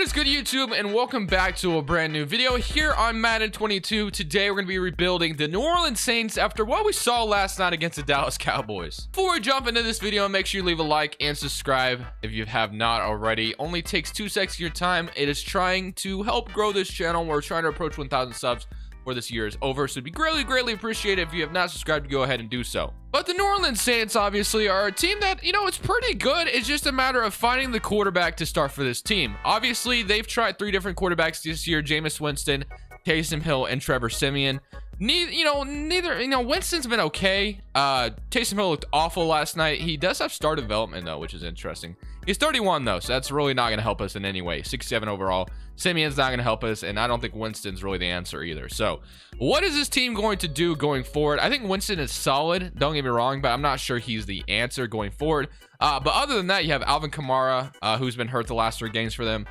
What is good, YouTube, and welcome back to a brand new video here on Madden 22. Today we're going to be rebuilding the New Orleans Saints after what we saw last night against the Dallas Cowboys. Before we jump into this video, make sure you leave a like and subscribe if you have not already. Only takes 2 seconds of your time. It is trying to help grow this channel. We're trying to approach 1,000 subs before this year is over, so it'd be greatly appreciated if you have not subscribed to go ahead and do so. But the New Orleans Saints obviously are a team that, it's pretty good. It's just a matter of finding the quarterback to start for this team. Obviously, they've tried 3 different quarterbacks this year: Jameis Winston, Taysom Hill, and Trevor Siemian. Neither, Winston's been okay. Taysom Hill looked awful last night. He does have star development though, which is interesting. He's 31 though, so that's really not going to help us in any way. 67 overall. Simeon's not going to help us, and I don't think Winston's really the answer either. So what is this team going to do going forward? I think Winston is solid, don't get me wrong, but I'm not sure he's the answer going forward. But other than that, you have Alvin Kamara, who's been hurt the last 3 games for them.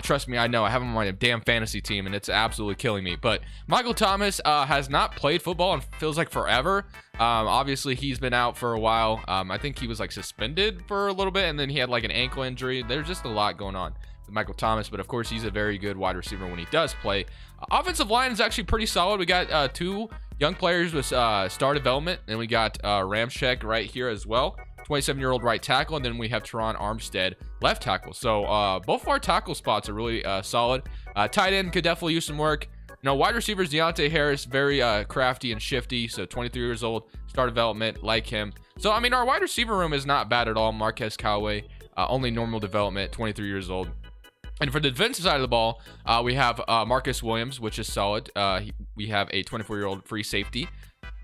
Trust me, I know. I have him on my damn fantasy team, and it's absolutely killing me. But Michael Thomas has not played football and feels like forever. Obviously, he's been out for a while. I think he was like suspended for a little bit, and then he had like an ankle injury. There's just a lot going on with Michael Thomas, but of course, he's a very good wide receiver when he does play. Offensive line is actually pretty solid. We got 2 young players with star development, and we got Ramczyk right here as well. 27-year-old right tackle, and then we have Teron Armstead left tackle. So both of our tackle spots are really solid. Tight end could definitely use some work. Wide receivers, Deontay Harris, very crafty and shifty. So 23 years old, star development, like him. So I mean, our wide receiver room is not bad at all. Marquez Callaway, only normal development, 23 years old. And for the defensive side of the ball, we have Marcus Williams, which is solid. We have a 24-year-old free safety,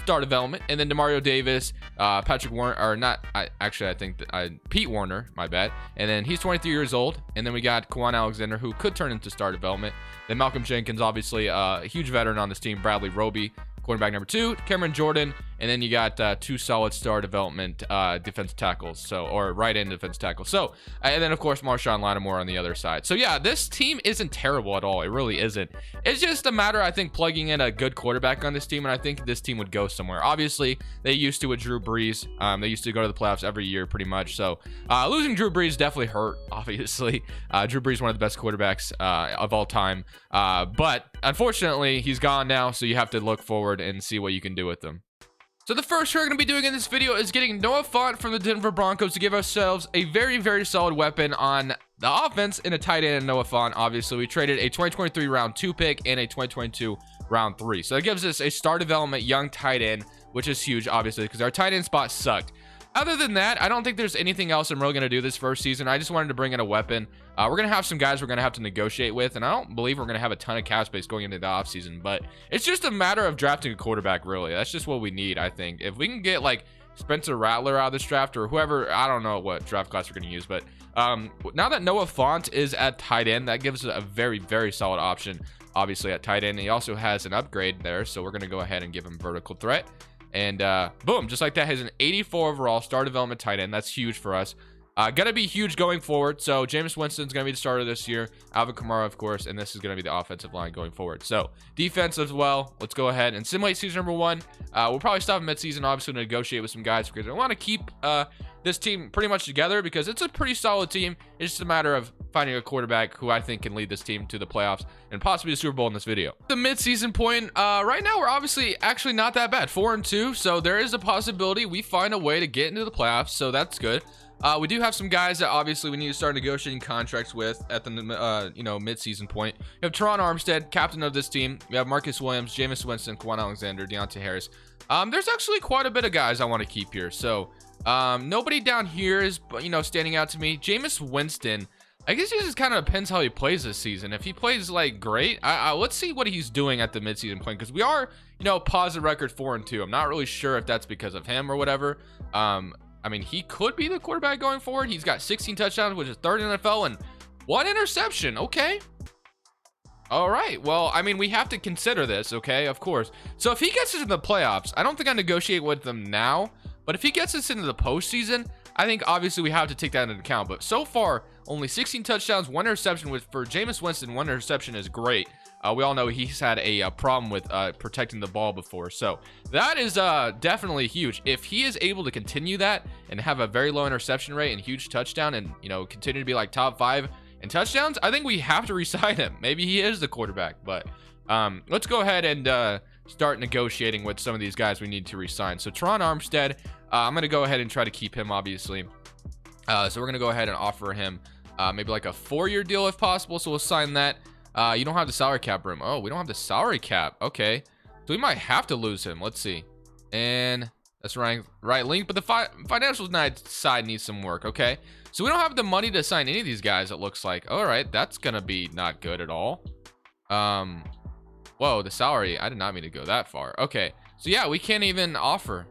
star development, and then Demario Davis, Patrick Warner, or not, I think Pete Warner, my bad, and then he's 23 years old. And then we got Kwan Alexander, who could turn into star development. Then Malcolm Jenkins, obviously a huge veteran on this team. Bradley Roby, quarterback number 2, Cameron Jordan, and then you got 2 solid star development defense tackles, or right end defense tackles. So, and then of course Marshawn Lattimore on the other side. So yeah, this team isn't terrible at all. It really isn't. It's just a matter, I think, plugging in a good quarterback on this team, and I think this team would go somewhere. Obviously, they used to with Drew Brees. They used to go to the playoffs every year, pretty much. So losing Drew Brees definitely hurt. Obviously, Drew Brees, one of the best quarterbacks of all time. But unfortunately, he's gone now. So you have to look forward and see what you can do with them. So the first we're going to be doing in this video is getting Noah Fant from the Denver Broncos to give ourselves a very solid weapon on the offense in a tight end. Noah Fant, obviously, we traded a 2023 round 2 pick and a 2022 round 3. So that gives us a star development young tight end, which is huge, obviously, because our tight end spot sucked. Other than that, I don't think there's anything else I'm really going to do this first season. I just wanted to bring in a weapon. We're going to have some guys we're going to have to negotiate with, and I don't believe we're going to have a ton of cap space going into the offseason, but it's just a matter of drafting a quarterback, really. That's just what we need, I think. If we can get, like, Spencer Rattler out of this draft, or whoever, I don't know what draft class we're going to use, but now that Noah Fant is at tight end, that gives us a very solid option, obviously, at tight end. He also has an upgrade there, so we're going to go ahead and give him vertical threat. And boom, just like that, has an 84 overall star development tight end. That's huge for us. Gonna be huge going forward. So Jameis Winston's gonna be the starter this year. Alvin Kamara, of course, and this is gonna be the offensive line going forward. So defense as well. Let's go ahead and simulate season number 1. We'll probably stop mid-season, obviously, to negotiate with some guys, because I want to keep this team pretty much together, because it's a pretty solid team. It's just a matter of finding a quarterback who I think can lead this team to the playoffs and possibly the Super Bowl in this video. The mid-season point, right now we're obviously actually not that bad, 4-2. So there is a possibility we find a way to get into the playoffs. So that's good. We do have some guys that obviously we need to start negotiating contracts with at the mid-season point. We have Teron Armstead, captain of this team. We have Marcus Williams, Jameis Winston, Kwan Alexander, Deontay Harris. There's actually quite a bit of guys I want to keep here. So nobody down here is standing out to me. Jameis Winston, I guess it just kind of depends how he plays this season. If he plays like great, let's see what he's doing at the midseason point, because we are positive record 4-2. I'm not really sure if that's because of him or whatever. I mean, he could be the quarterback going forward. He's got 16 touchdowns, which is 3rd in NFL, and 1 interception. Okay. All right. Well, I mean, we have to consider this, okay? Of course. So if he gets us into the playoffs, I don't think I negotiate with them now, but if he gets us into the postseason, I think obviously we have to take that into account. But so far, only 16 touchdowns, 1 interception. For Jameis Winston, 1 interception is great. We all know he's had a problem with protecting the ball before. So that is definitely huge. If he is able to continue that and have a very low interception rate and huge touchdown and, continue to be like top 5 And touchdowns, I think we have to resign him. Maybe he is the quarterback, but let's go ahead and start negotiating with some of these guys we need to resign. So Teron Armstead, I'm going to go ahead and try to keep him, obviously. So we're going to go ahead and offer him maybe like a 4-year deal if possible. So we'll sign that. You don't have the salary cap room. Oh, we don't have the salary cap. Okay. So we might have to lose him. Let's see. And that's right link. But the financial side needs some work. Okay. So we don't have the money to sign any of these guys, it looks like. All right. That's going to be not good at all. Whoa, the salary. I did not mean to go that far. Okay. So yeah, we can't even offer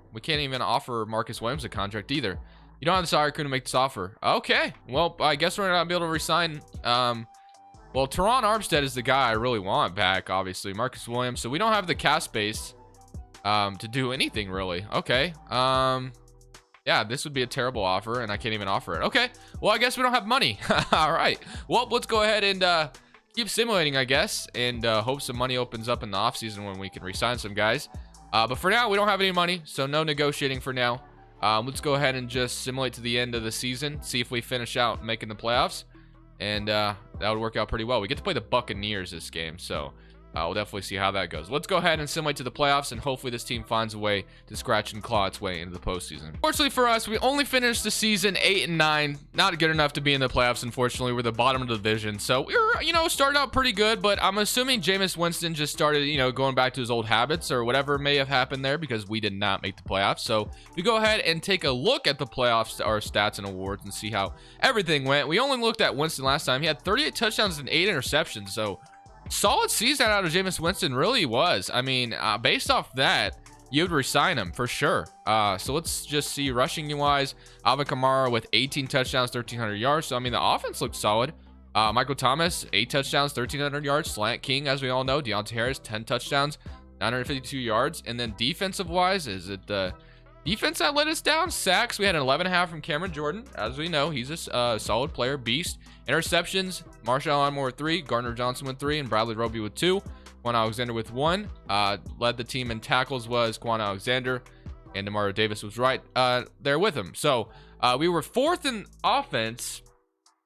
Marcus Williams a contract either. You don't have the salary crew to make this offer. Okay. Well, I guess we're not going to be able to resign. Well, Teron Armstead is the guy I really want back, obviously. Marcus Williams. So we don't have the cap space to do anything, really. Okay. Yeah, this would be a terrible offer, and I can't even offer it. Okay. Well, I guess we don't have money. All right. Well, let's go ahead and keep simulating, I guess, and hope some money opens up in the offseason when we can re-sign some guys. But for now, we don't have any money, so no negotiating for now. Let's go ahead and just simulate to the end of the season, see if we finish out making the playoffs. And that would work out pretty well. We get to play the Buccaneers this game, so we'll definitely see how that goes. Let's go ahead and simulate to the playoffs, and hopefully this team finds a way to scratch and claw its way into the postseason. Fortunately for us, we only finished the season 8-9. Not good enough to be in the playoffs, unfortunately. We're the bottom of the division, so we were, starting out pretty good, but I'm assuming Jameis Winston just started, going back to his old habits or whatever may have happened there, because we did not make the playoffs. So we go ahead and take a look at the playoffs, our stats and awards, and see how everything went. We only looked at Winston last time. He had 38 touchdowns and 8 interceptions, so solid season out of Jameis Winston, really was. I mean, based off that, you would resign him for sure. So let's just see rushing wise. Alvin Kamara with 18 touchdowns, 1,300 yards. So I mean, the offense looked solid. Michael Thomas, 8 touchdowns, 1,300 yards. Slant King, as we all know. Deontay Harris, 10 touchdowns, 952 yards. And then defensive wise, is it the defense that let us down? Sacks, we had an 11.5 from Cameron Jordan. As we know, he's a solid player, beast. Interceptions, Marshall Lattimore with 3, Gardner Johnson with 3, and Bradley Roby with 2. Quan Alexander with 1. Led the team in tackles was Quan Alexander, and Demario Davis was right there with him. So we were 4th in offense,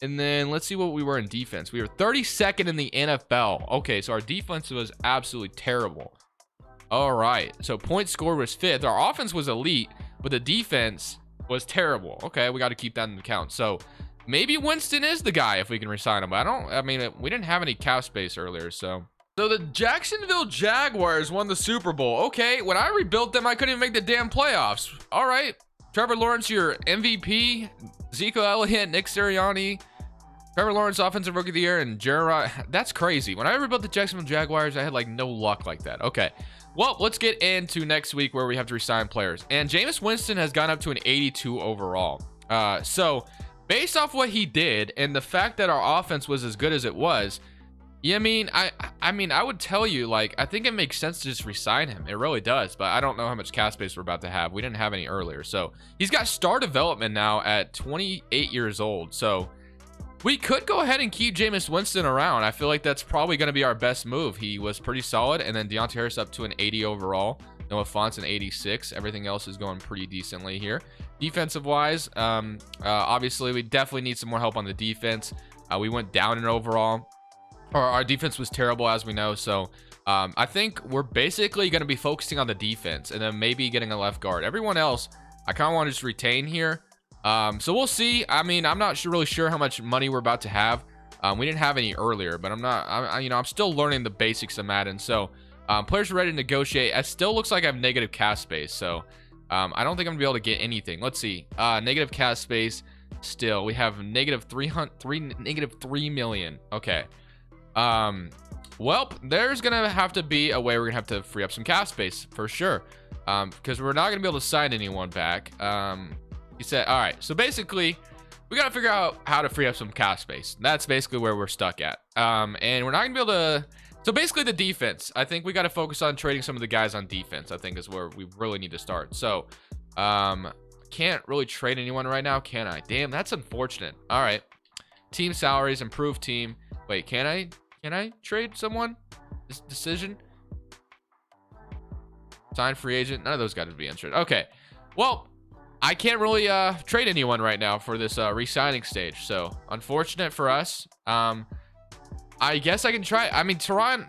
and then let's see what we were in defense. We were 32nd in the NFL. Okay, so our defense was absolutely terrible. All right, so points scored was 5th. Our offense was elite, but the defense was terrible. Okay, we got to keep that in account. So maybe Winston is the guy if we can resign him. But we didn't have any cap space earlier, so the Jacksonville Jaguars won the Super Bowl. Okay, when I rebuilt them, I couldn't even make the damn playoffs. All right, Trevor Lawrence, your MVP, Zeke Elliott, Nick Sirianni, Trevor Lawrence, Offensive Rookie of the Year, and Jared. That's crazy. When I rebuilt the Jacksonville Jaguars, I had like no luck like that. Okay. Well, let's get into next week where we have to resign players. And Jameis Winston has gone up to an 82 overall. So based off what he did and the fact that our offense was as good as it was, I would tell you, like, I think it makes sense to just resign him. It really does, but I don't know how much cap space we're about to have. We didn't have any earlier. So he's got star development now at 28 years old. So we could go ahead and keep Jameis Winston around. I feel like that's probably going to be our best move. He was pretty solid. And then Deontay Harris up to an 80 overall. Noah Fant's an 86. Everything else is going pretty decently here. Defensive wise, obviously, we definitely need some more help on the defense. We went down in overall. Our defense was terrible, as we know. So I think we're basically going to be focusing on the defense and then maybe getting a left guard. Everyone else, I kind of want to just retain here. So we'll see. I mean, I'm not really sure how much money we're about to have. We didn't have any earlier, but I'm still learning the basics of Madden. So players are ready to negotiate. It still looks like I have negative cap space. So I don't think I'm gonna be able to get anything. Let's see. Negative cap space. Still, we have negative 3 million. Okay. Well, there's gonna have to be a way we're gonna have to free up some cap space for sure. Because we're not gonna be able to sign anyone back. He said, all right, so basically we got to figure out how to free up some cap space. That's basically where we're stuck at. And we're not gonna be able to, so basically the defense, I think we got to focus on trading some of the guys on defense, I think is where we really need to start. So can't really trade anyone right now, can I? Damn, that's unfortunate. All right, team salaries, improved team. Wait, can I trade someone? This decision, sign free agent, none of those guys would be interested. Okay, well, I can't really trade anyone right now for this re-signing stage. So unfortunate for us. I guess I can try. I mean, Teron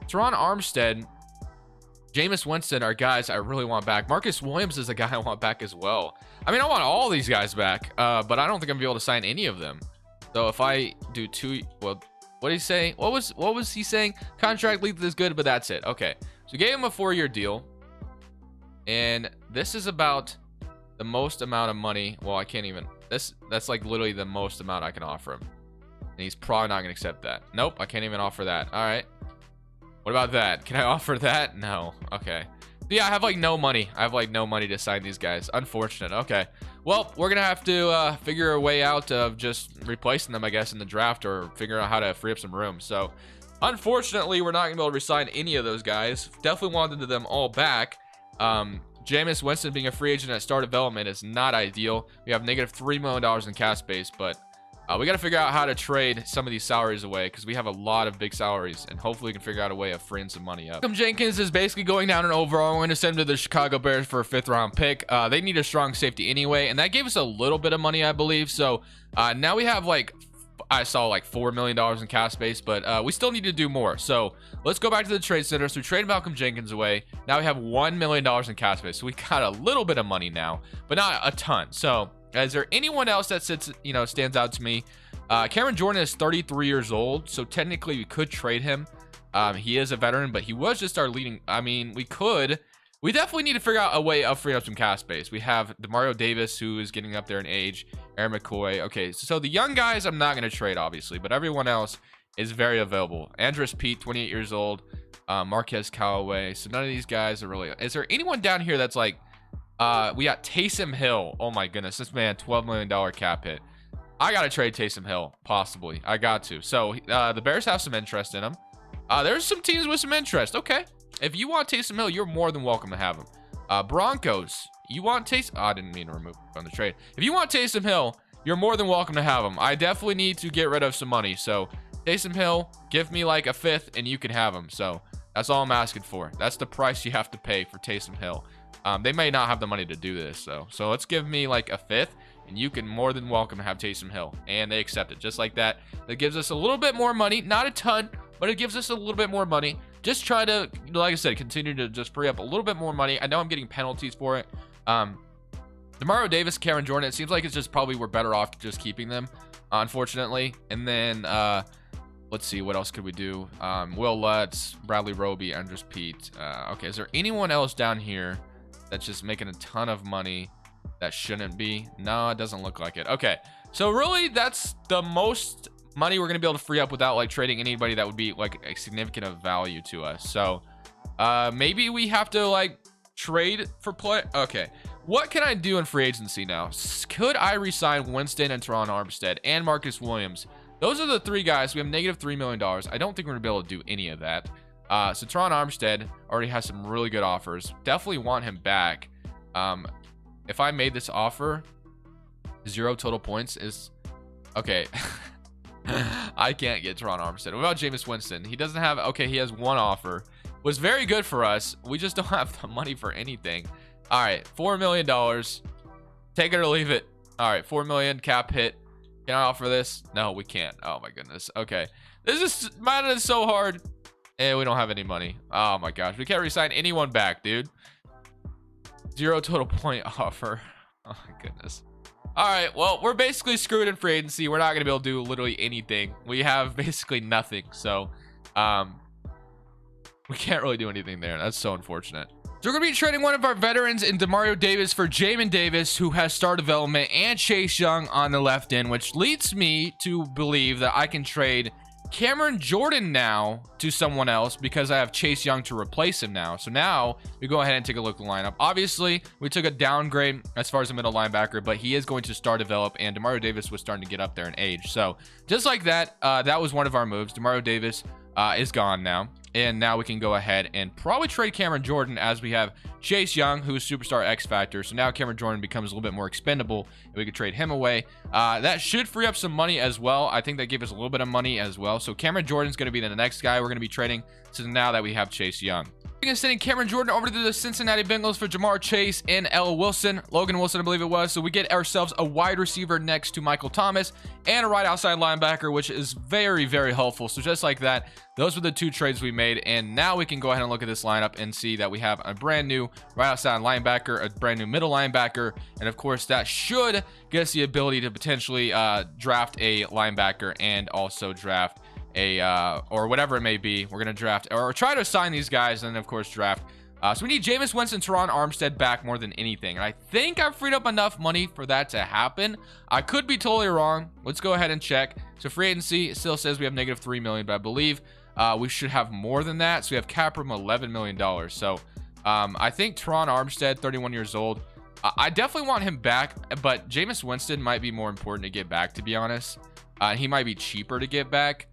Armstead, Jameis Winston are guys I really want back. Marcus Williams is a guy I want back as well. I mean, I want all these guys back, but I don't think I'm gonna be able to sign any of them. So if I do two, well, what did he say? What was he saying? Contract length is good, but that's it. Okay, so gave him a 4-year deal, and this is about the most amount of money. Well, I can't even. That's like literally the most amount I can offer him, and he's probably not gonna accept that. Nope, I can't even offer that. All right. What about that? Can I offer that? No. Okay. Yeah, I have like no money. I have like no money to sign these guys. Unfortunate. Okay. Well, we're gonna have to figure a way out of just replacing them, I guess, in the draft, or figure out how to free up some room. So, unfortunately, we're not gonna be able to resign any of those guys. Definitely wanted them all back. Jameis Winston being a free agent at Star Development is not ideal. We have negative $3 million in cap space, but we got to figure out how to trade some of these salaries away, because we have a lot of big salaries, and hopefully we can figure out a way of freeing some money up. Malcolm Jenkins is basically going down in overall. We're going to send him to the Chicago Bears for a 5th-round pick. They need a strong safety anyway, and that gave us a little bit of money, I believe. So now we have like, I saw like $4 million in cap space, but we still need to do more. So let's go back to the trade center. So we traded Malcolm Jenkins away. Now we have $1 million in cap space. So we got a little bit of money now, but not a ton. So is there anyone else that stands out to me? Cameron Jordan is 33 years old, so technically we could trade him. He is a veteran, but he was just our leading. I mean, we definitely need to figure out a way of freeing up some cap space. We have Demario Davis, who is getting up there in age. Aaron McCoy. Okay, so the young guys I'm not going to trade, obviously, but everyone else is very available. Andres Pete, 28 years old. Marquez Callaway. So none of these guys are really. Is there anyone down here that's like? We got Taysom Hill. Oh my goodness, this man, $12 million cap hit. I got to trade Taysom Hill, possibly. I got to. So the Bears have some interest in him. There's some teams with some interest. Okay. If you want Taysom Hill, you're more than welcome to have him. Broncos, you want Taysom? Oh, I didn't mean to remove him from the trade. If you want Taysom Hill, you're more than welcome to have him. I definitely need to get rid of some money. So Taysom Hill, give me like a 5th and you can have him. So that's all I'm asking for. That's the price you have to pay for Taysom Hill. They may not have the money to do this, though. So let's give me like a 5th. And you can more than welcome to have Taysom Hill. And they accept it just like that. That gives us a little bit more money. Not a ton, but it gives us a little bit more money. Just try to, like I said, continue to just free up a little bit more money. I know I'm getting penalties for it. Demario Davis, Cameron Jordan, it seems like it's just probably we're better off just keeping them, unfortunately. And then, let's see, what else could we do? Will Lutz, Bradley Roby, Andres Pete. Okay, is there anyone else down here that's just making a ton of money? That shouldn't be. No, it doesn't look like it. Okay, so really that's the most money we're gonna be able to free up without like trading anybody that would be like a significant of value to us. So maybe we have to like trade for play. Okay, what can I do in free agency now? Could I resign Winston and Teron Armstead and Marcus Williams? Those are the 3 guys. We have negative $3 million. I don't think we're gonna be able to do any of that. So Teron Armstead already has some really good offers. Definitely want him back. If I made this offer, 0 total points is okay. I can't get Teron Armstead. What about Jameis Winston? He doesn't have. Okay, he has 1 offer. Was very good for us. We just don't have the money for anything. All right, $4 million. Take it or leave it. All right, $4 million cap hit. Can I offer this? No, we can't. Oh my goodness. Okay, this is Madden is so hard, and we don't have any money. Oh my gosh, we can't resign anyone back, dude. 0 total point offer. Oh my goodness. All right, well, we're basically screwed in free agency. We're not gonna be able to do literally anything. We have basically nothing, so we can't really do anything there. That's so unfortunate. So we're gonna be trading one of our veterans in Demario Davis for Jamin Davis, who has star development, and Chase Young on the left end, which leads me to believe that I can trade Cameron Jordan now to someone else because I have Chase Young to replace him now. So now we go ahead and take a look at the lineup. Obviously, we took a downgrade as far as the middle linebacker, but he is going to start develop, and Demario Davis was starting to get up there in age. So just like that, that was one of our moves. Demario Davis is gone now. And now we can go ahead and probably trade Cameron Jordan, as we have Chase Young, who's superstar X Factor. So now Cameron Jordan becomes a little bit more expendable, and we could trade him away. That should free up some money as well. I think that gave us a little bit of money as well. So Cameron Jordan's going to be the next guy we're going to be trading, so now that we have Chase Young. And sending Cameron Jordan over to the Cincinnati Bengals for Jamar Chase and Logan Wilson, I believe it was. So we get ourselves a wide receiver next to Michael Thomas and a right outside linebacker, which is very, very helpful. So just like that, those were the 2 trades we made. And now we can go ahead and look at this lineup and see that we have a brand new right outside linebacker, a brand new middle linebacker. And of course, that should get us the ability to potentially draft a linebacker and also draft or whatever it may be. We're gonna draft or try to assign these guys, and then of course draft. So we need Jameis Winston, Teron Armstead back more than anything, and I think I've freed up enough money for that to happen. I could be totally wrong. Let's go ahead and check. So free agency, it still says we have negative $3 million, but I believe we should have more than that. So we have cap room $11 million. So I think Teron Armstead, 31 years old, I definitely want him back, but Jameis Winston might be more important to get back, to be honest. He might be cheaper to get back.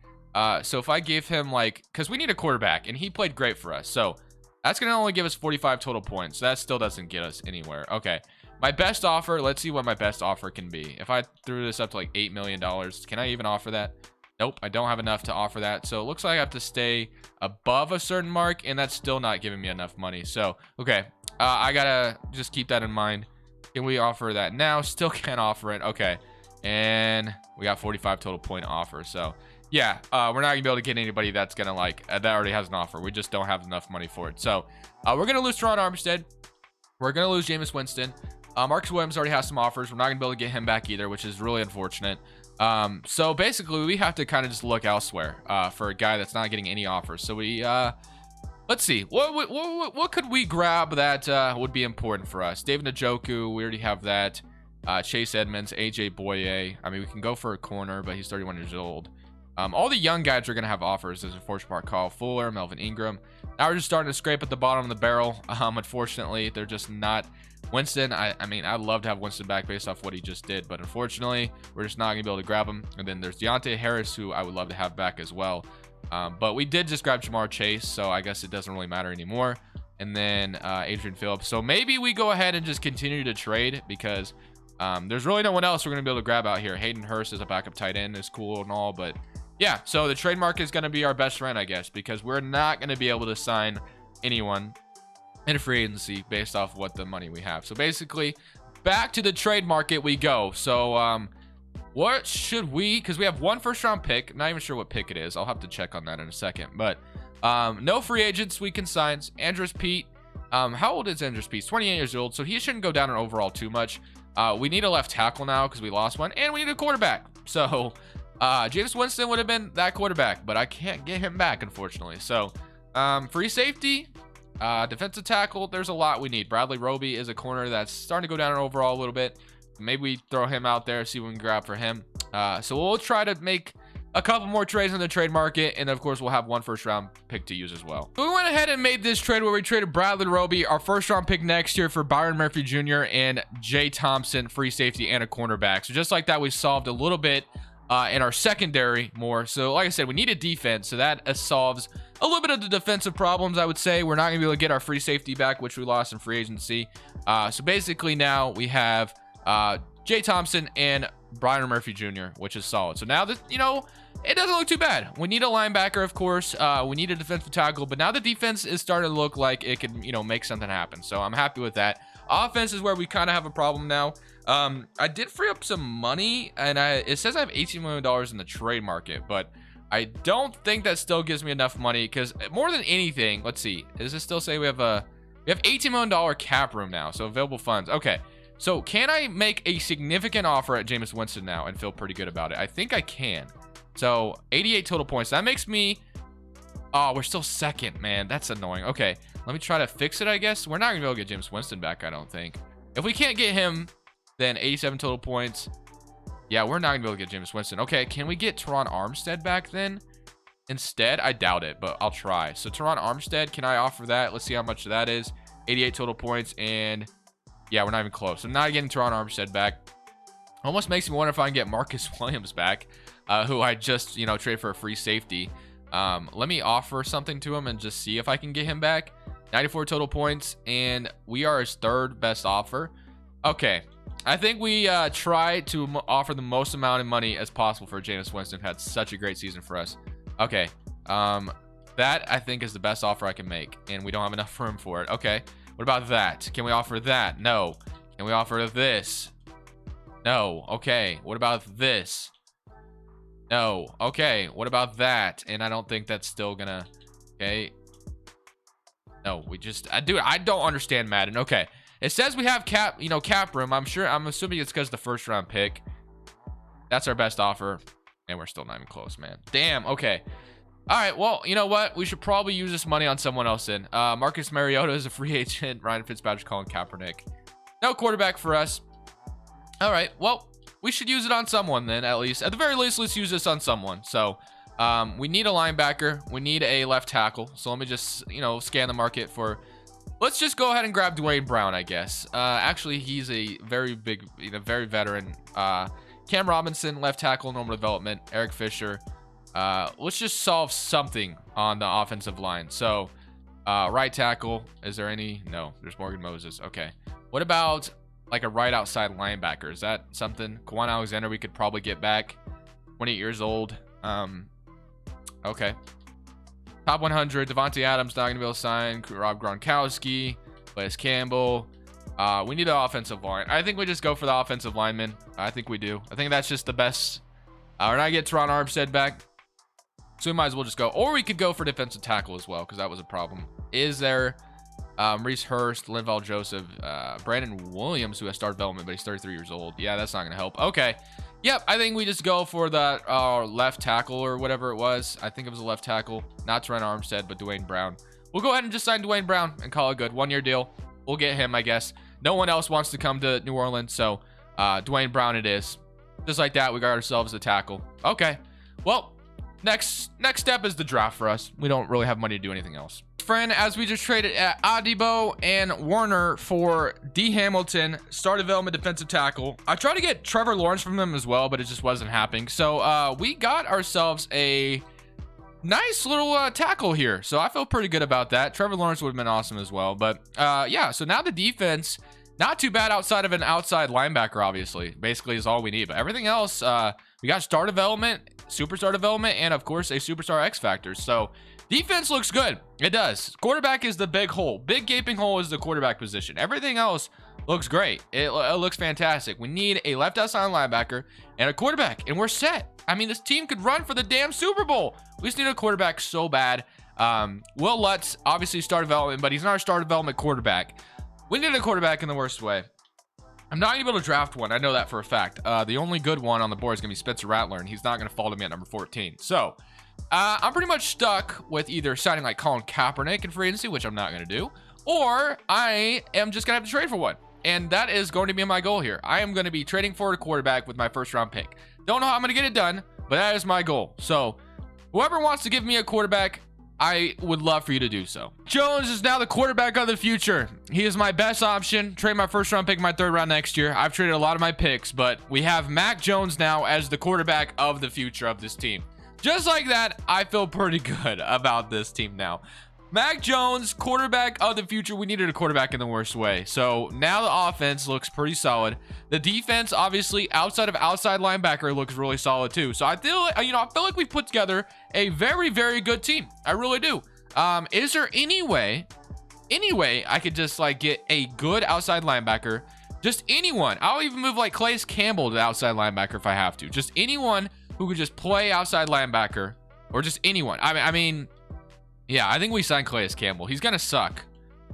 So if I gave him because we need a quarterback, and he played great for us, so that's gonna only give us 45 total points. So that still doesn't get us anywhere. Okay, my best offer, let's see what my best offer can be. If I threw this up to like $8 million, can I even offer that? Nope, I don't have enough to offer that. So it looks like I have to stay above a certain mark, and that's still not giving me enough money. So okay, I gotta just keep that in mind. Can we offer that now? Still can't offer it. Okay, and we got 45 total point offer. So yeah, we're not gonna be able to get anybody that's gonna that already has an offer. We just don't have enough money for it. So we're gonna lose Teron Armstead. We're gonna lose Jameis Winston. Marcus Williams already has some offers. We're not gonna be able to get him back either, which is really unfortunate. So basically we have to kind of just look elsewhere for a guy that's not getting any offers. So we let's see, what could we grab that would be important for us? David Njoku, we already have that. Chase Edmonds, AJ Boye. I mean, we can go for a corner, but he's 31 years old. All the young guys are going to have offers. There's a Fortune Park, Kyle Fuller, Melvin Ingram. Now we're just starting to scrape at the bottom of the barrel. Unfortunately, they're just not. Winston, I mean, I'd love to have Winston back based off what he just did, but unfortunately, we're just not going to be able to grab him. And then there's Deontay Harris, who I would love to have back as well. But we did just grab Jamar Chase, so I guess it doesn't really matter anymore. And then Adrian Phillips. So maybe we go ahead and just continue to trade because there's really no one else we're going to be able to grab out here. Hayden Hurst is a backup tight end, is cool and all, but yeah, so the trade market is going to be our best friend, I guess, because we're not going to be able to sign anyone in a free agency based off what the money we have. So basically, back to the trade market we go. So what should we, because we have 1 first-round pick. Not even sure what pick it is. I'll have to check on that in a second. But no free agents we can sign. Andrus Peat. How old is Andrus Peat? 28 years old, so he shouldn't go down in overall too much. We need a left tackle now because we lost one, and we need a quarterback. So Jameis Winston would have been that quarterback, but I can't get him back, unfortunately. So free safety, defensive tackle, there's a lot we need. Bradley Roby is a corner that's starting to go down in overall a little bit. Maybe we throw him out there, see what we can grab for him. So we'll try to make a couple more trades in the trade market, and of course we'll have 1 first-round pick to use as well. So we went ahead and made this trade where we traded Bradley Roby, our first-round pick next year, for Byron Murphy Jr. and Jay Thompson, free safety and a cornerback. So just like that, we solved a little bit in our secondary more. So like I said, we need a defense, so that solves a little bit of the defensive problems. I would say we're not gonna be able to get our free safety back, which we lost in free agency. So basically now we have Jay Thompson and Byron Murphy Jr., which is solid. So now that, you know, it doesn't look too bad. We need a linebacker, of course. We need a defensive tackle, but now the defense is starting to look like it can, you know, make something happen. So I'm happy with that. Offense is where we kind of have a problem now. I did free up some money, and it says I have $18 million in the trade market, but I don't think that still gives me enough money because more than anything, let's see. Does it still say we have $18 million cap room now? So available funds. Okay. So can I make a significant offer at Jameis Winston now and feel pretty good about it? I think I can. So 88 total points. That makes me, oh, we're still second, man. That's annoying. Okay, let me try to fix it, I guess. We're not gonna be able to get Jameis Winston back, I don't think. If we can't get him, then 87 total points. Yeah, we're not gonna be able to get Jameis Winston. Okay, can we get Teron Armstead back then instead? I doubt it, but I'll try. So Teron Armstead, can I offer that? Let's see how much that is. 88 total points, and yeah, we're not even close. I'm not getting Teron Armstead back. Almost makes me wonder if I can get Marcus Williams back, who I just, you know, traded for a free safety. Let me offer something to him and just see if I can get him back. 94 total points, and we are his 3rd best offer. Okay, I think we try to offer the most amount of money as possible for Jameis Winston, who had such a great season for us. Okay, That, I think, is the best offer I can make, and we don't have enough room for it. Okay, what about that? Can we offer that? No. Can we offer this? No. Okay, what about this? No. Okay, what about that? And I don't think that's still gonna... Okay. No, we just... dude, I don't understand Madden. Okay, it says we have cap room. I'm assuming it's because the first round pick. That's our best offer, and we're still not even close, man. Damn. Okay. All right, well, you know what? We should probably use this money on someone else then. Marcus Mariota is a free agent. Ryan Fitzpatrick, Colin Kaepernick. No quarterback for us. All right, well, we should use it on someone then, at least. At the very least, let's use this on someone. So we need a linebacker. We need a left tackle. So let me just, scan the market for... Let's just go ahead and grab Dwayne Brown, I guess. Actually, he's a very big, very veteran. Cam Robinson, left tackle, normal development. Eric Fisher. Let's just solve something on the offensive line. So right tackle, is there any? No, there's Morgan Moses. Okay, what about like a right outside linebacker? Is that something? Kwan Alexander, we could probably get back. 28 years old. Okay, top 100. Devontae Adams not gonna be able to sign. Rob Gronkowski, Blaise Campbell. We need an offensive line. I think we just go for the offensive lineman. I think we do. I think that's just the best. We're not get Teron Armstead back, so we might as well just go. Or we could go for defensive tackle as well, because that was a problem. Is there Reese Hurst, Linval Joseph, Brandon Williams, who has started development, but he's 33 years old. Yeah, that's not going to help. Okay. Yep, I think we just go for the left tackle or whatever it was. I think it was a left tackle. Not Teron Armstead, but Dwayne Brown. We'll go ahead and just sign Dwayne Brown and call it good. 1-year deal. We'll get him, I guess. No one else wants to come to New Orleans, so Dwayne Brown it is. Just like that, we got ourselves a tackle. Okay. Well, next step is the draft for us. We don't really have money to do anything else. Friend, as we just traded at Adebo and Warner for D. Hamilton, star development defensive tackle. I tried to get Trevor Lawrence from them as well, but it just wasn't happening. So we got ourselves a nice little tackle here. So I feel pretty good about that. Trevor Lawrence would have been awesome as well. But yeah, so now the defense... Not too bad outside of an outside linebacker, obviously. Basically is all we need. But everything else, we got star development, superstar development, and of course, a superstar X factor. So defense looks good. It does. Quarterback is the big hole. Big gaping hole is the quarterback position. Everything else looks great. It looks fantastic. We need a left outside linebacker and a quarterback, and we're set. I mean, this team could run for the damn Super Bowl. We just need a quarterback so bad. Will Lutz, obviously star development, but he's not a star development quarterback. We need a quarterback in the worst way. I'm not able to draft one. I know that for a fact. The only good one on the board is going to be Spencer Rattler, and he's not going to fall to me at number 14. So, I'm pretty much stuck with either signing like Colin Kaepernick in free agency, which I'm not going to do, or I am just going to have to trade for one. And that is going to be my goal here. I am going to be trading for a quarterback with my first round pick. Don't know how I'm going to get it done, but that is my goal. So, whoever wants to give me a quarterback, I would love for you to do so. Jones is now the quarterback of the future. He is my best option. Trade my first round pick, my third round next year. I've traded a lot of my picks, but we have Mac Jones now as the quarterback of the future of this team. Just like that, I feel pretty good about this team now. Mac Jones, quarterback of the future. We needed a quarterback in the worst way. So now the offense looks pretty solid. The defense, obviously, outside of outside linebacker, looks really solid too. So I feel, I feel like we've put together a very, very good team. I really do. Is there any way I could just like get a good outside linebacker? Just anyone. I'll even move like Calais Campbell to outside linebacker if I have to. Just anyone who could just play outside linebacker, or just anyone. I mean. Yeah, I think we signed Calais Campbell. He's going to suck,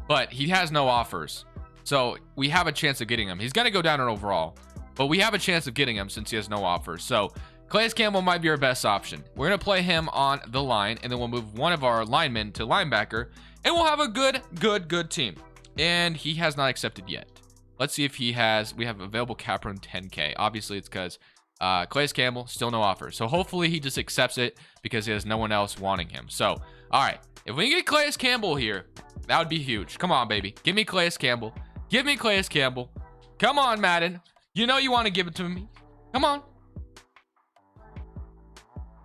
but he has no offers. So we have a chance of getting him. He's going to go down in overall, but we have a chance of getting him since he has no offers. So Calais Campbell might be our best option. We're going to play him on the line, and then we'll move one of our linemen to linebacker, and we'll have a good team. And he has not accepted yet. Let's see if he has. We have available cap room 10K. Obviously, it's because Calais Campbell, still no offers. So hopefully he just accepts it because he has no one else wanting him. So, all right. If we can get Calais Campbell here, that would be huge. Come on, baby. Give me Calais Campbell. Give me Calais Campbell. Come on, Madden. You know you want to give it to me. Come on.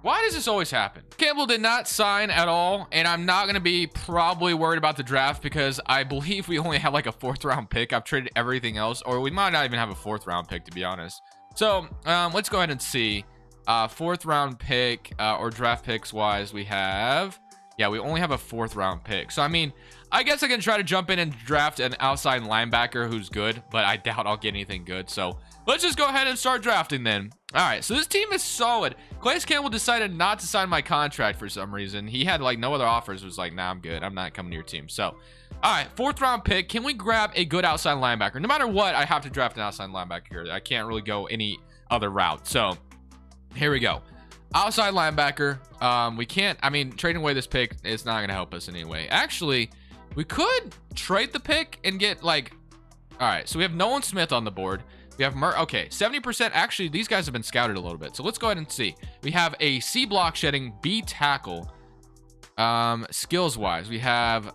Why does this always happen? Campbell did not sign at all, and I'm not going to be probably worried about the draft because I believe we only have like a 4th round pick. I've traded everything else, or we might not even have a 4th round pick, to be honest. So let's go ahead and see. 4th round pick or draft picks wise, we have Yeah, we only have a 4th round pick. So, I mean, I guess I can try to jump in and draft an outside linebacker who's good, but I doubt I'll get anything good. So, let's just go ahead and start drafting then. All right, so this team is solid. Calais Campbell decided not to sign my contract for some reason. He had, like, no other offers. Was like, nah, I'm good. I'm not coming to your team. So, all right, 4th round pick. Can we grab a good outside linebacker? No matter what, I have to draft an outside linebacker here. I can't really go any other route. So, here we go. Outside linebacker. We can't, I mean, trading away this pick is not going to help us anyway. Actually, we could trade the pick and get like, all right, so we have Nolan Smith on the board. We have okay, 70%. Actually, these guys have been scouted a little bit. So let's go ahead and see. We have a C block shedding B tackle. Skills wise, we have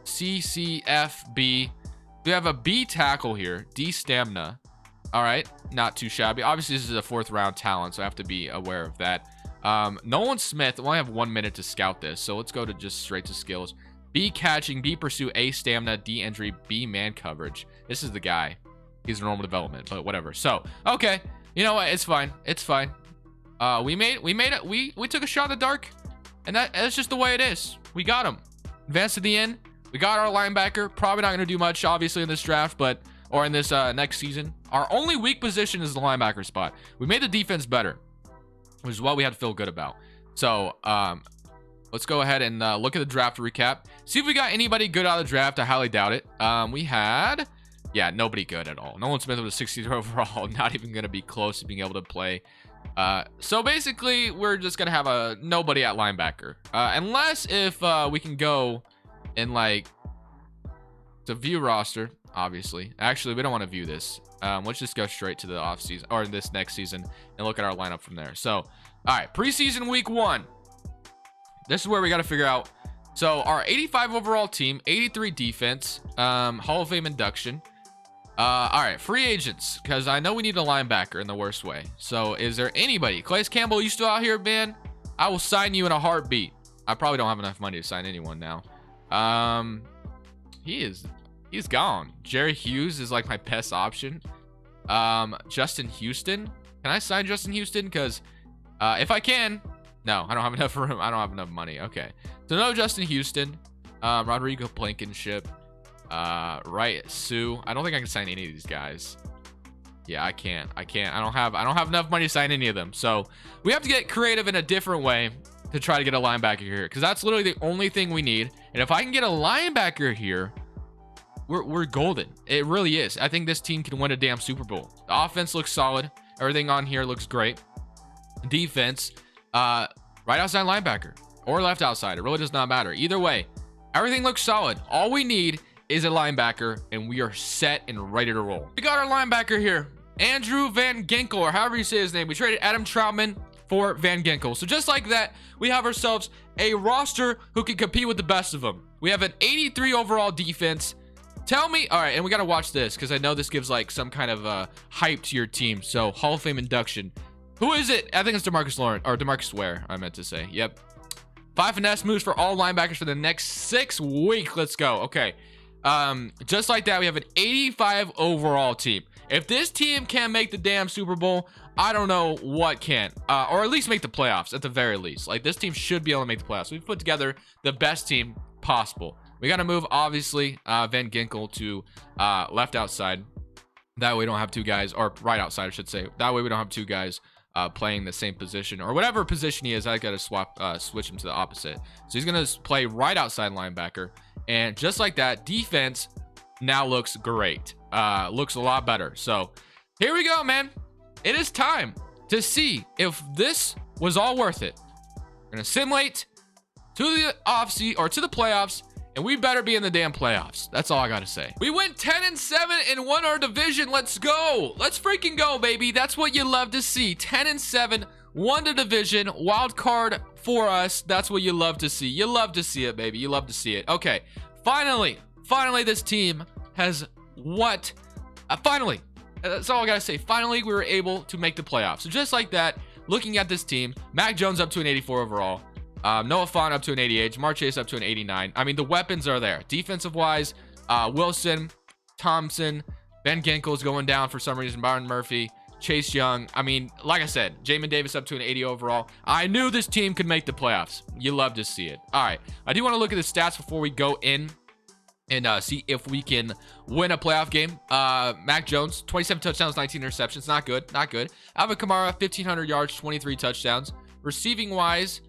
CCFB. We have a B tackle here, D stamina. All right, not too shabby. Obviously, this is a 4th round talent, so I have to be aware of that. Nolan Smith, we only have 1 minute to scout this, so let's go to just straight to skills. B catching, B pursue, A stamina, D injury, B man coverage. This is the guy. He's normal development, but whatever. So, okay, you know what? It's fine. It's fine. We made it. We took a shot in the dark, and that's just the way it is. We got him. Advanced to the end. We got our linebacker. Probably not going to do much, obviously, in this draft, or in this next season. Our only weak position is the linebacker spot. We made the defense better, which is what we had to feel good about. So, let's go ahead and look at the draft recap. See if we got anybody good out of the draft. I highly doubt it. We had, yeah, nobody good at all. Nolan Smith was a 63 overall. Not even going to be close to being able to play. So basically, we're just going to have a nobody at linebacker. Unless if we can go and like to view roster, obviously. Actually, we don't want to view this. Let's just go straight to the offseason or this next season and look at our lineup from there. So, all right, preseason week 1. This is where we got to figure out. So, our 85 overall team, 83 defense, Hall of Fame induction. All right, free agents, because I know we need a linebacker in the worst way. So, is there anybody? Calais Campbell, you still out here, man? I will sign you in a heartbeat. I probably don't have enough money to sign anyone now. He's gone. Jerry Hughes is like my best option. Justin Houston. Can I sign Justin Houston? Because if I can, no, I don't have enough room. I don't have enough money. Okay. So no Justin Houston. Rodrigo Blankenship. Right, Sue. I don't think I can sign any of these guys. Yeah, I can't. I don't have enough money to sign any of them. So we have to get creative in a different way to try to get a linebacker here, because that's literally the only thing we need. And if I can get a linebacker here, we're golden. It really is. I think this team can win a damn Super Bowl. The offense looks solid. Everything on here looks great. Defense, right outside linebacker or left outside. It really does not matter. Either way, everything looks solid. All we need is a linebacker, and we are set and ready to roll. We got our linebacker here, Andrew Van Ginkel, or however you say his name. We traded Adam Troutman for Van Ginkel. So just like that, we have ourselves a roster who can compete with the best of them. We have an 83 overall defense. Tell me, all right, and we got to watch this because I know this gives like some kind of hype to your team. So Hall of Fame induction. Who is it? I think it's DeMarcus Lawrence, or DeMarcus Ware, I meant to say. Yep. 5 finesse moves for all linebackers for the next 6 weeks. Let's go. Okay. Just like that, we have an 85 overall team. If this team can't make the damn Super Bowl, I don't know what can, or at least make the playoffs at the very least. Like, this team should be able to make the playoffs. We've put together the best team possible. We got to move, obviously, Van Ginkel to left outside. That way we don't have 2 guys, or right outside, I should say. That way we don't have 2 guys playing the same position, or whatever position he is. I got to switch him to the opposite. So he's going to play right outside linebacker. And just like that, defense now looks great. Looks a lot better. So here we go, man. It is time to see if this was all worth it. We're going to simulate to the offseason or to the playoffs, and we better be in the damn playoffs. That's all I got to say. We went 10-7 and won our division. Let's go. Let's freaking go, baby. That's what you love to see. 10-7, won the division. Wild card for us. That's what you love to see. You love to see it, baby. You love to see it. Okay. Finally, this team has what? Finally. That's all I got to say. Finally, we were able to make the playoffs. So just like that, looking at this team, Mac Jones up to an 84 overall. Noah Fant up to an 88. Jamar Chase up to an 89. I mean, the weapons are there. Defensive-wise, Wilson, Thompson, Ben Ginkel's going down for some reason. Byron Murphy, Chase Young. I mean, like I said, Jamin Davis up to an 80 overall. I knew this team could make the playoffs. You love to see it. All right. I do want to look at the stats before we go in and see if we can win a playoff game. Mac Jones, 27 touchdowns, 19 interceptions. Not good. Not good. Alvin Kamara, 1,500 yards, 23 touchdowns. Receiving wise,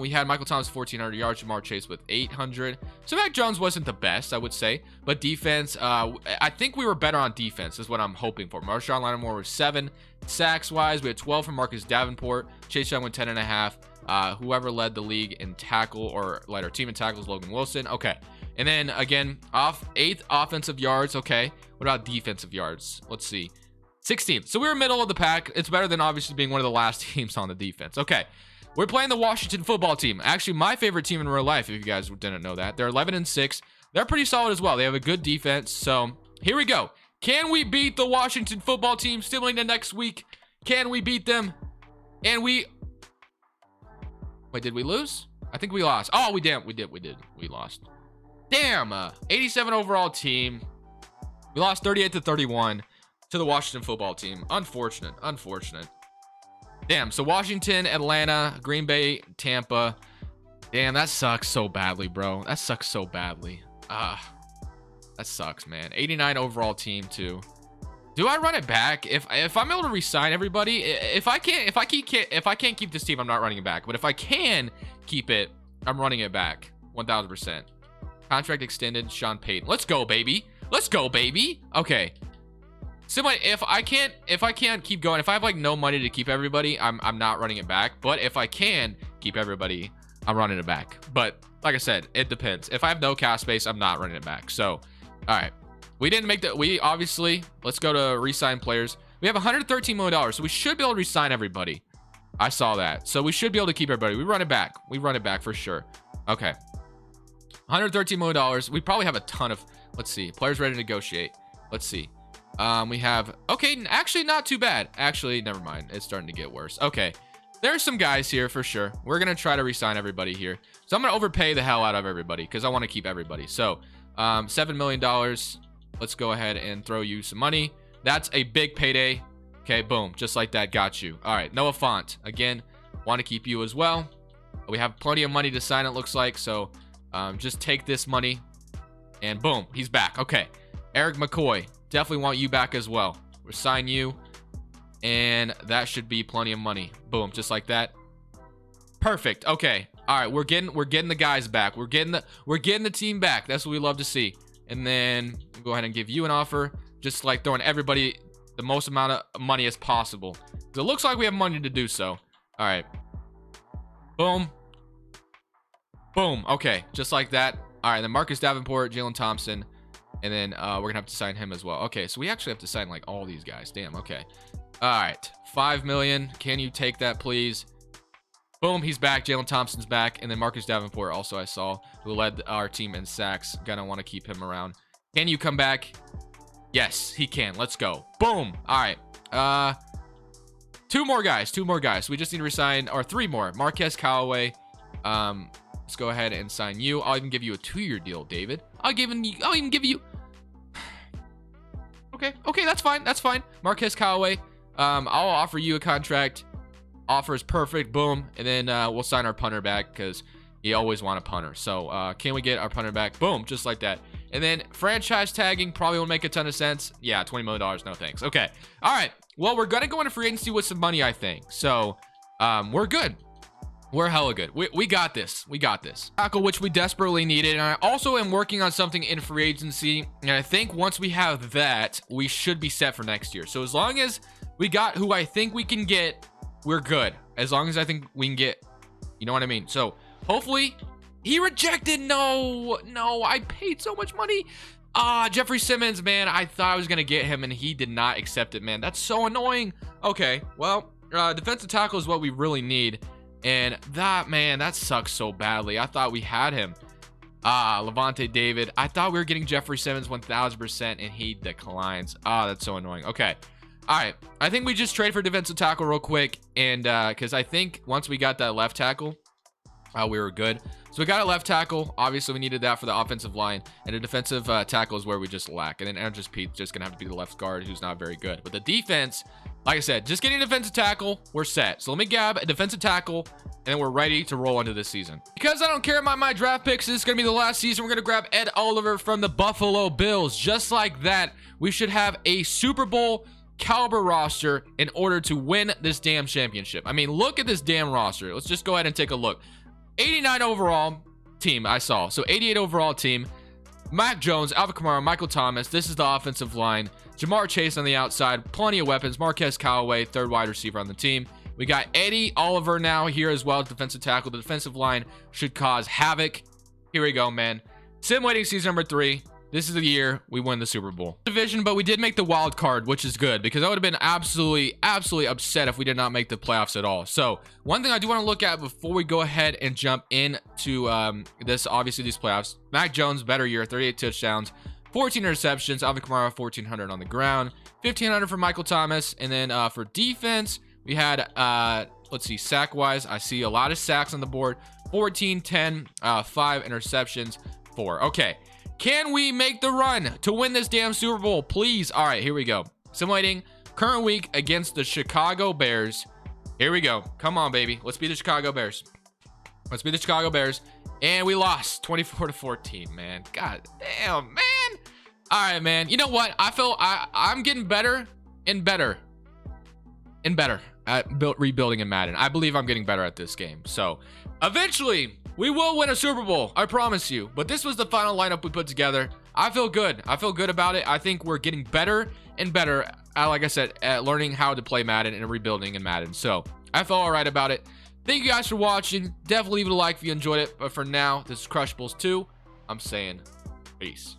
we had Michael Thomas, 1,400 yards. Jamar Chase with 800. So Mac Jones wasn't the best, I would say. But defense, I think we were better on defense is what I'm hoping for. Marshawn Lattimore was 7. Sacks wise, we had 12 from Marcus Davenport. Chase Young with 10.5. Whoever led the league in tackle or led our team in tackles, Logan Wilson. Okay. And then again, 8th offensive yards. Okay. What about defensive yards? Let's see. 16th. So we were middle of the pack. It's better than obviously being one of the last teams on the defense. Okay. We're playing the Washington football team. Actually, my favorite team in real life, if you guys didn't know that. They're 11-6. They're pretty solid as well. They have a good defense. So here we go. Can we beat the Washington football team still into next week? Can we beat them? And we... Wait, did we lose? I think we lost. Oh, we did. We lost. Damn. 87 overall team. We lost 38-31 to the Washington football team. Unfortunate. Damn. So Washington, Atlanta, Green Bay, Tampa. Damn, that sucks so badly, bro. That sucks so badly. That sucks, man. 89 overall team too. Do I run it back? If I'm able to re-sign everybody, if I can't keep this team, I'm not running it back. But if I can keep it, I'm running it back. 1000%. Contract extended, Sean Payton. Let's go, baby. Okay. Similar, if I can't keep going, if I have like no money to keep everybody, I'm not running it back. But if I can keep everybody, I'm running it back. But like I said, it depends. If I have no cash space, I'm not running it back. So, all right. We didn't make that. We obviously, let's go to re-sign players. We have $113 million, so we should be able to re-sign everybody. I saw that. So we should be able to keep everybody. We run it back for sure. Okay. $113 million. We probably have a ton of, let's see, players ready to negotiate. Let's see. We have, okay, actually not too bad. Actually, never mind. It's starting to get worse. Okay. There's some guys here for sure. We're going to try to re-sign everybody here. So I'm going to overpay the hell out of everybody because I want to keep everybody. So $7 million. Let's go ahead and throw you some money. That's a big payday. Okay, boom. Just like that. Got you. All right. Noah Font. Again, want to keep you as well. We have plenty of money to sign, it looks like. So just take this money and boom. He's back. Okay. Eric McCoy. Definitely want you back as well. We'll sign you. And that should be plenty of money. Boom. Just like that. Perfect. Okay. All right. We're getting the guys back. We're getting the team back. That's what we love to see. And then we'll go ahead and give you an offer. Just like throwing everybody the most amount of money as possible. It looks like we have money to do so. All right. Boom. Boom. Okay. Just like that. All right. Then Marcus Davenport, Jalen Thompson. And then we're going to have to sign him as well. Okay. So we actually have to sign like all these guys. Damn. Okay. All right. $5 million. Can you take that, please? Boom. He's back. Jalen Thompson's back. And then Marcus Davenport also I saw, who led our team in sacks. Gonna want to keep him around. Can you come back? Yes, he can. Let's go. Boom. All right. Two more guys. We just need to resign, or 3 more. Marquez Callaway. Let's go ahead and sign you. I'll even give you a 2-year deal, David. I'll even give you. Okay, that's fine. Marquez Callaway. I'll offer you a contract. Offer is perfect. Boom. And then we'll sign our punter back because you always want a punter. So can we get our punter back? Boom. Just like that. And then franchise tagging probably won't make a ton of sense. Yeah, $20 million. No thanks. Okay. All right. Well, we're going to go into free agency with some money, I think. So we're good. We're hella good. We got this. Tackle, which we desperately needed. And I also am working on something in free agency. And I think once we have that, we should be set for next year. So as long as we got who I think we can get, we're good. As long as I think we can get, you know what I mean? So hopefully he rejected. No, I paid so much money. Jeffrey Simmons, man, I thought I was going to get him and he did not accept it, man. That's so annoying. Okay, well, defensive tackle is what we really need. And that, man, that sucks so badly. I thought we had him. Levante David. I thought we were getting Jeffrey Simmons 1000% and he declines. That's so annoying. Okay. All right. I think we just trade for defensive tackle real quick. And because I think once we got that left tackle, we were good. So we got a left tackle. Obviously, we needed that for the offensive line. And a defensive tackle is where we just lack. And then Andres Pete's just going to have to be the left guard, who's not very good. But the defense, like I said, just getting a defensive tackle, we're set. So let me grab a defensive tackle, and then we're ready to roll into this season. Because I don't care about my draft picks, this is going to be the last season. We're going to grab Ed Oliver from the Buffalo Bills. Just like that, we should have a Super Bowl caliber roster in order to win this damn championship. I mean, look at this damn roster. Let's just go ahead and take a look. 89 overall team I saw. So 88 overall team. Mac Jones, Alvin Kamara, Michael Thomas. This is the offensive line. Jamar Chase on the outside. Plenty of weapons. Marquez Callaway, third wide receiver on the team. We got Eddie Oliver now here as well, defensive tackle. The defensive line should cause havoc. Here we go, man. Simulating season number 3. This is the year we win the Super Bowl division, but we did make the wild card, which is good because I would have been absolutely upset if we did not make the playoffs at all. So one thing I do want to look at before we go ahead and jump into obviously these playoffs. Mac Jones, better year, 38 touchdowns, 14 interceptions. Alvin Kamara, 1,400 on the ground, 1,500 for Michael Thomas. And then for defense, we had, let's see, sack-wise, I see a lot of sacks on the board, 14, 10, 5 interceptions, 4. Okay. Can we make the run to win this damn Super Bowl? Please. All right, here we go. Simulating current week against the Chicago Bears. Here we go. Come on, baby. Let's beat the Chicago Bears. Let's beat the Chicago Bears. And we lost 24-14, man. God damn, man. All right, man. You know what? I feel I'm getting better and better and better at rebuilding in Madden. I believe I'm getting better at this game. So eventually we will win a Super Bowl, I promise you. But this was the final lineup we put together. I feel good. I feel good about it. I think we're getting better and better, like I said, at learning how to play Madden and rebuilding in Madden. So I feel all right about it. Thank you guys for watching. Definitely leave it a like if you enjoyed it. But for now, this is Crushables 2. I'm saying peace.